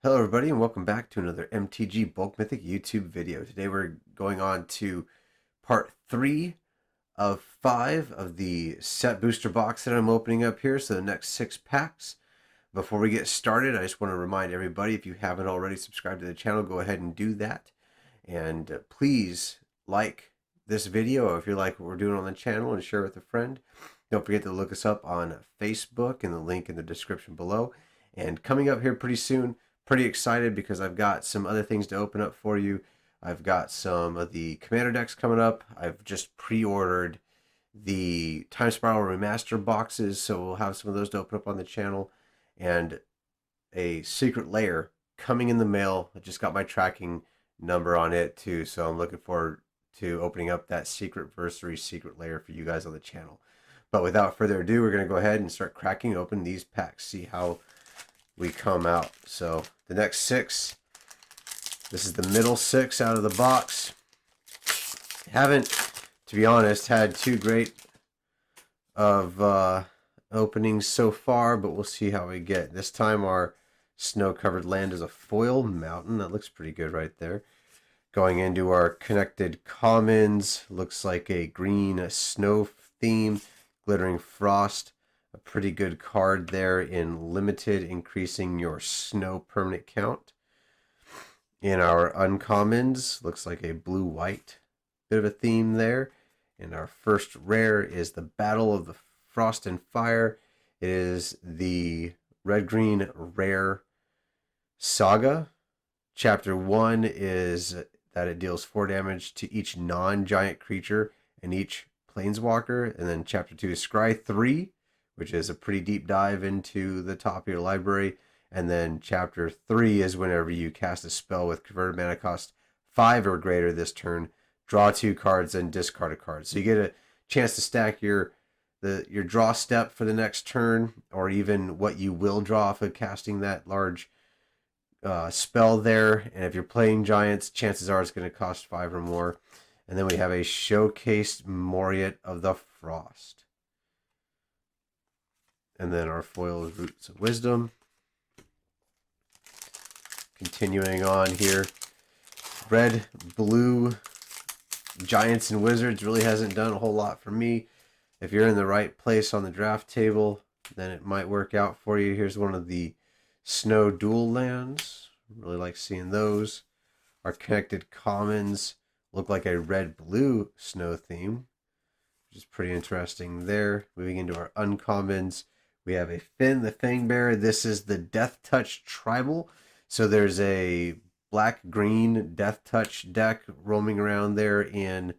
Hello everybody and welcome back to another MTG Bulk Mythic YouTube video. Today we're going on to part 3 of 5 of the set booster box that I'm opening up here, so the next 6 packs. Before we get started, I just want to remind everybody, if you haven't already subscribed to the channel, go ahead and do that. And please like this video if you like what we're doing on the channel and share with a friend. Don't forget to look us up on Facebook and the link in the description below. And coming up here pretty soon, pretty excited because I've got some other things to open up for you. I've got some of the commander decks coming up. I've just pre-ordered the Time Spiral Remaster boxes, so we'll have some of those to open up on the channel. And a secret layer coming in the mail. I just got my tracking number on it too, so I'm looking forward to opening up that secret layer for you guys on the channel. But without further ado, we're going to go ahead and start cracking open these packs, see how we come out. So the next 6, this is the middle 6 out of the box. Haven't, to be honest, had too great of openings so far, but we'll see how we get. This time our snow-covered land is a foil mountain. That looks pretty good right there. Going into our connected commons, looks like a green snow theme, glittering frost. A pretty good card there in limited, increasing your snow permanent count. In our uncommons, looks like a blue-white bit of a theme there. And our first rare is the Battle of the Frost and Fire. It is the red-green rare Saga. Chapter 1 is that it deals 4 damage to each non-giant creature and each planeswalker. And then Chapter 2 is Scry 3, which is a pretty deep dive into the top of your library. And then Chapter 3 is whenever you cast a spell with converted mana cost 5 or greater this turn, draw 2 cards and discard a card. So you get a chance to stack your draw step for the next turn, or even what you will draw off of casting that large spell there. And if you're playing giants, chances are it's going to cost 5 or more. And then we have a showcased Moriat of the Frost. And then our foil is Roots of Wisdom. Continuing on here. Red, blue, Giants and Wizards really hasn't done a whole lot for me. If you're in the right place on the draft table, then it might work out for you. Here's one of the Snow Dual lands. Really like seeing those. Our connected commons look like a red-blue snow theme, which is pretty interesting there. Moving into our uncommons, we have a Finn the Fangbearer. This is the Death Touch Tribal. So there's a black-green Death Touch deck roaming around there in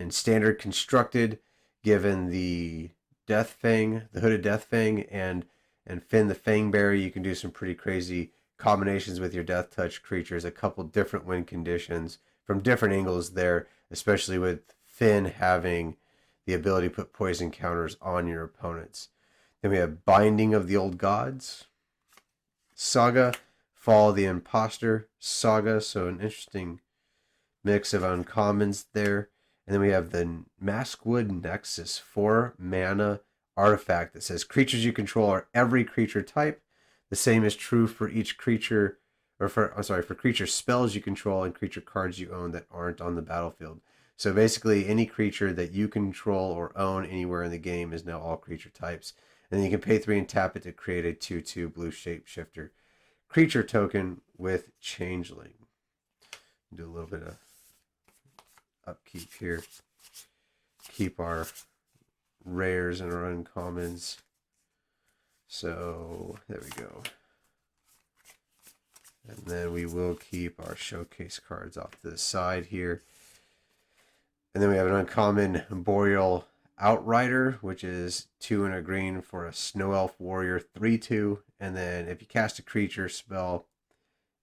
Standard Constructed, given the Death Fang, the Hooded Death Fang, and Finn the Fangbearer. You can do some pretty crazy combinations with your Death Touch creatures, a couple different win conditions from different angles there, especially with Finn having the ability to put poison counters on your opponents. Then we have Binding of the Old Gods, Saga, Fall of the Imposter, Saga, so an interesting mix of uncommons there. And then we have the Maskwood Nexus, 4 mana artifact that says creatures you control are every creature type. The same is true for each creature, or for creature spells you control and creature cards you own that aren't on the battlefield. So basically, any creature that you control or own anywhere in the game is now all creature types. And then you can pay 3 and tap it to create a 2/2 blue shapeshifter creature token with Changeling. Do a little bit of upkeep here. Keep our rares and our uncommons. So there we go. And then we will keep our showcase cards off to the side here. And then we have an uncommon Boreal Outrider, which is 2 and a green for a Snow Elf Warrior 3/2. And then if you cast a creature spell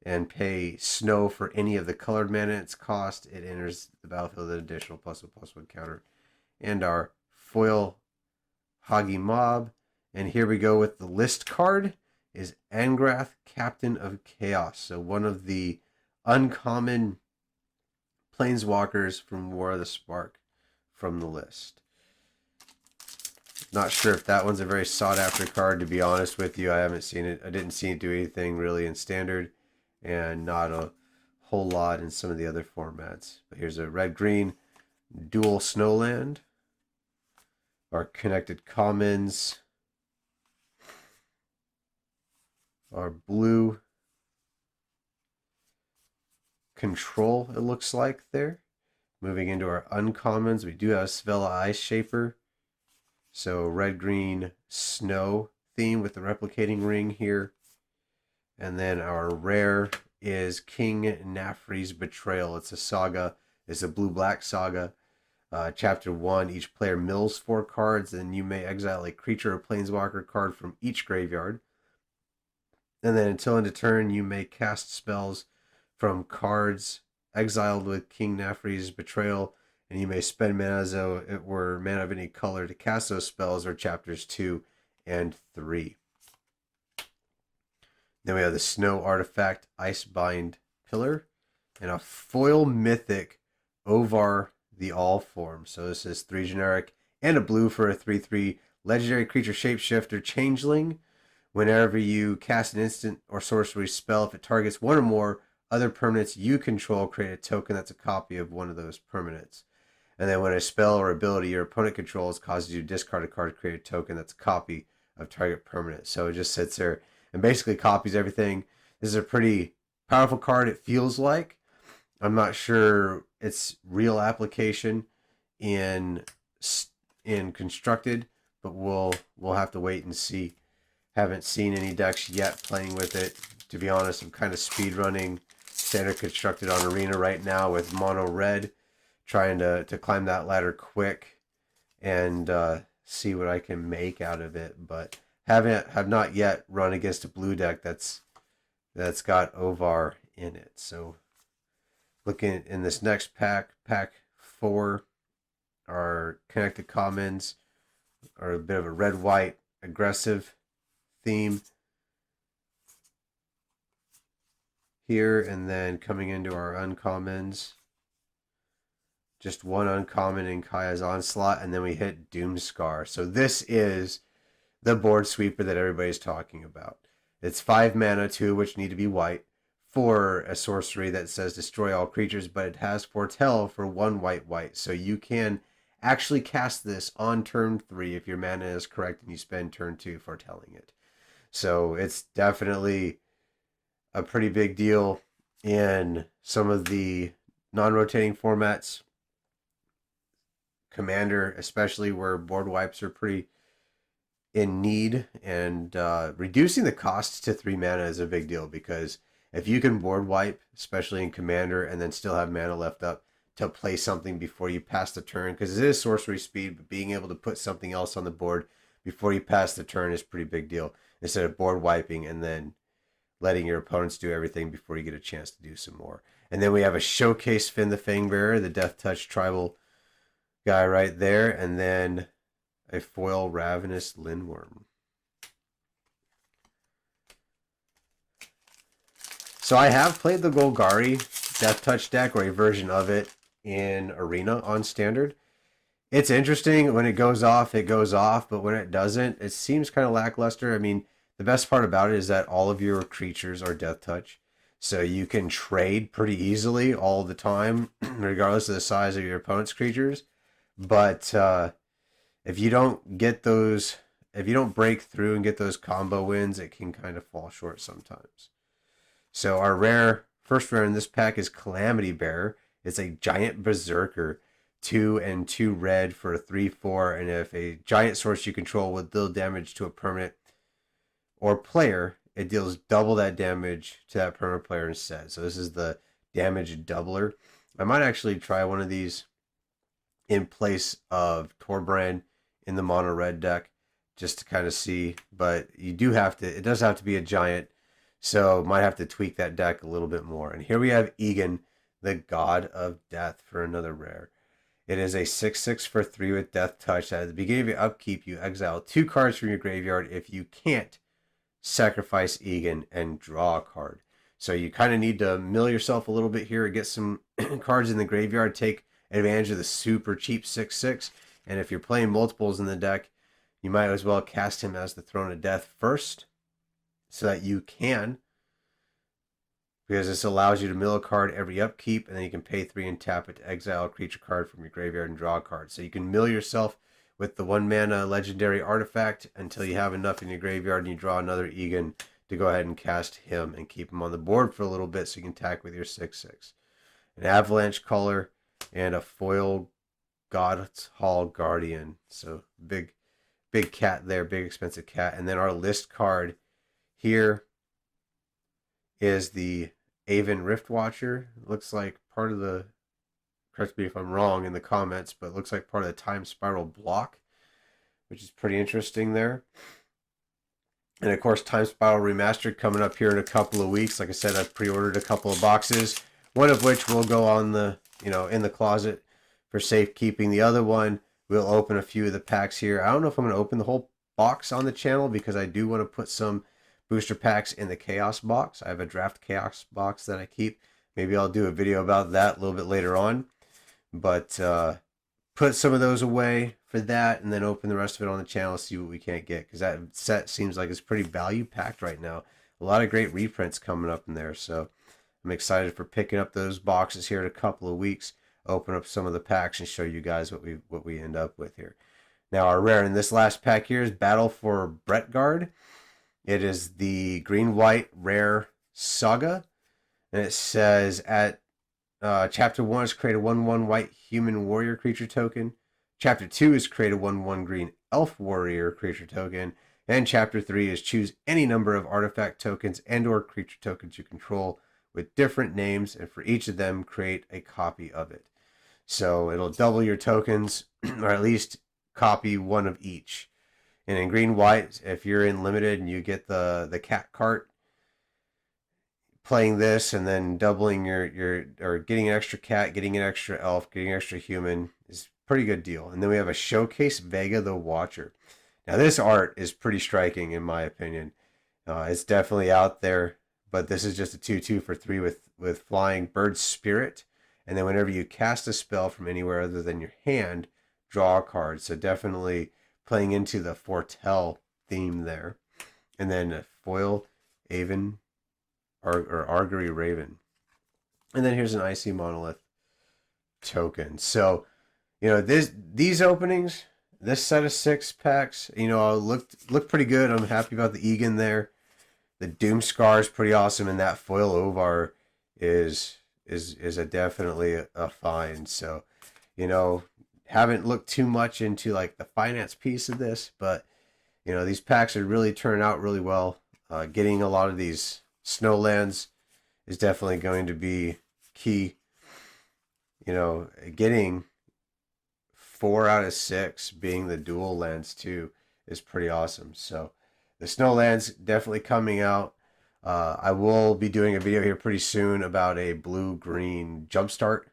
and pay snow for any of the colored mana its cost, it enters the battlefield with an additional +1/+1 counter. And our foil Hagi Mob. And here we go with the list card is Angrath, Captain of Chaos. So one of the uncommon planeswalkers from War of the Spark from the list. Not sure if that one's a very sought after card, to be honest with you. I haven't seen it. I didn't see it do anything really in standard, and not a whole lot in some of the other formats. But here's a red-green dual Snowland. Our connected commons are blue control, it looks like there. Moving into our uncommons, we do have Svella Ice Shaper. So red-green snow theme with the replicating ring here. And then our rare is King Nafri's Betrayal. It's a saga. It's a blue-black saga. Chapter 1, each player mills 4 cards, and you may exile a creature or planeswalker card from each graveyard. And then until end of turn, you may cast spells from cards exiled with King Nafri's Betrayal, and you may spend mana as though it were mana of any color to cast those spells, or chapters 2 and 3. Then we have the Snow Artifact Icebind Pillar, and a foil mythic Ovar the All Form. So this is 3 generic and a blue for a 3/3 legendary creature shapeshifter changeling. Whenever you cast an instant or sorcery spell, if it targets one or more other permanents you control, create a token that's a copy of one of those permanents. And then when a spell or ability your opponent controls causes you to discard a card, create a token that's a copy of target permanent. So it just sits there and basically copies everything. This is a pretty powerful card, it feels like. I'm not sure its real application in constructed, but we'll have to wait and see. Haven't seen any decks yet playing with it. To be honest, I'm kind of speed running standard constructed on Arena right now with mono red, trying to climb that ladder quick and see what I can make out of it. But have not yet run against a blue deck that's got Ovar in it. So looking in this next pack 4, our connected commons are a bit of a red-white aggressive theme here, and then coming into our uncommons, just one uncommon in Kaya's Onslaught, and then we hit Doomscar. So this is the board sweeper that everybody's talking about. It's 5 mana, 2 which need to be white, for a sorcery that says destroy all creatures, but it has foretell for 1 white. So you can actually cast this on turn 3 if your mana is correct and you spend turn 2 foretelling it. So it's definitely a pretty big deal in some of the non-rotating formats. Commander, especially, where board wipes are pretty in need, and reducing the cost to 3 mana is a big deal, because if you can board wipe, especially in Commander, and then still have mana left up to play something before you pass the turn, because it is sorcery speed, but being able to put something else on the board before you pass the turn is a pretty big deal, instead of board wiping and then letting your opponents do everything before you get a chance to do some more. And then we have a Showcase Finn the Fangbearer, the Death Touch tribal guy right there, and then a foil Ravenous Lindworm. So I have played the Golgari Death Touch deck, or a version of it, in Arena on Standard. It's interesting. When it goes off, but when it doesn't, it seems kind of lackluster. I mean, the best part about it is that all of your creatures are Death Touch, so you can trade pretty easily all the time, regardless of the size of your opponent's creatures. But if you don't get those, if you don't break through and get those combo wins, it can kind of fall short sometimes. So our first rare in this pack is Calamity Bearer. It's a giant berserker, 2 and 2 red for a 3/4, and if a giant source you control will deal damage to a permanent or player, it deals double that damage to that permanent player instead. So this is the damage doubler. I might actually try one of these in place of Torbrand in the mono red deck, just to kind of see. But you do have to, it does have to be a giant, so might have to tweak that deck a little bit more. And here we have Egan, the God of Death, for another rare. It is a 6/6 for 3 with Death Touch. At the beginning of your upkeep, you exile 2 cards from your graveyard. If you can't, sacrifice Egan and draw a card. So you kind of need to mill yourself a little bit here, get some cards in the graveyard, take advantage of the super cheap 6/6. And if you're playing multiples in the deck, you might as well cast him as the Throne of Death first so that you can, because this allows you to mill a card every upkeep, and then you can pay 3 and tap it to exile a creature card from your graveyard and draw a card. So you can mill yourself with the 1 mana legendary artifact until you have enough in your graveyard and you draw another Egan to go ahead and cast him and keep him on the board for a little bit so you can attack with your 6/6. An Avalanche Color and a foil God's Hall Guardian. So big cat there, big expensive cat. And then our list card here is the Aven Riftwatcher. Looks like part of the, correct me if I'm wrong in the comments, but it looks like part of the Time Spiral block, which is pretty interesting there. And of course, Time Spiral Remastered coming up here in a couple of weeks. Like I said, I've pre-ordered a couple of boxes, one of which will go on the, in the closet for safekeeping. The other one, we'll open a few of the packs here. I don't know if I'm going to open the whole box on the channel because I do want to put some booster packs in the Chaos box. I have a draft Chaos box that I keep. Maybe I'll do a video about that a little bit later on. But put some of those away for that, and then open the rest of it on the channel, see what we can't get, because that set seems like it's pretty value packed right now. A lot of great reprints coming up in there, so I'm excited for picking up those boxes here in a couple of weeks, open up some of the packs and show you guys what we end up with here. Now our rare in this last pack here is Battle for Bretgard. It is the green-white rare Saga, and it says at Chapter 1 is create a 1/1 white human warrior creature token. Chapter 2 is create a 1/1 green elf warrior creature token. And Chapter 3 is choose any number of artifact tokens and or creature tokens you control with different names, and for each of them create a copy of it. So it'll double your tokens, or at least copy one of each. And in green-white, if you're in limited and you get the cat cart, playing this and then doubling your or getting an extra cat, getting an extra elf, getting an extra human is a pretty good deal. And then we have a Showcase Vega the Watcher. Now this art is pretty striking in my opinion. It's definitely out there, but this is just a 2/2 for 3 with flying bird spirit. And then whenever you cast a spell from anywhere other than your hand, draw a card. So definitely playing into the foretell theme there. And then a foil Aven or Argery Raven. And then here's an Icy Monolith token. So, these openings, this set of 6 packs, look pretty good. I'm happy about the Egan there. The Doom Scar is pretty awesome, and that foil Ovar is definitely a find. So, haven't looked too much into like the finance piece of this, but these packs are really turning out really well. Getting a lot of these Snowlands is definitely going to be key. Getting 4 out of 6 being the dual lands too is pretty awesome. So the Snowlands definitely coming out. I will be doing a video here pretty soon about a blue-green Jumpstart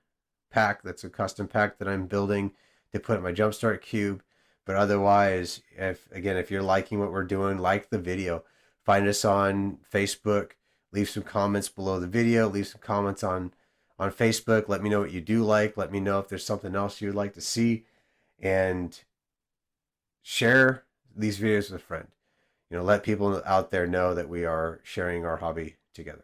pack. That's a custom pack that I'm building to put in my Jumpstart cube. But otherwise, if you're liking what we're doing, like the video, find us on Facebook. Leave some comments below the video. Leave some comments on Facebook. Let me know what you do like. Let me know if there's something else you would like to see. And share these videos with a friend. Let people out there know that we are sharing our hobby together.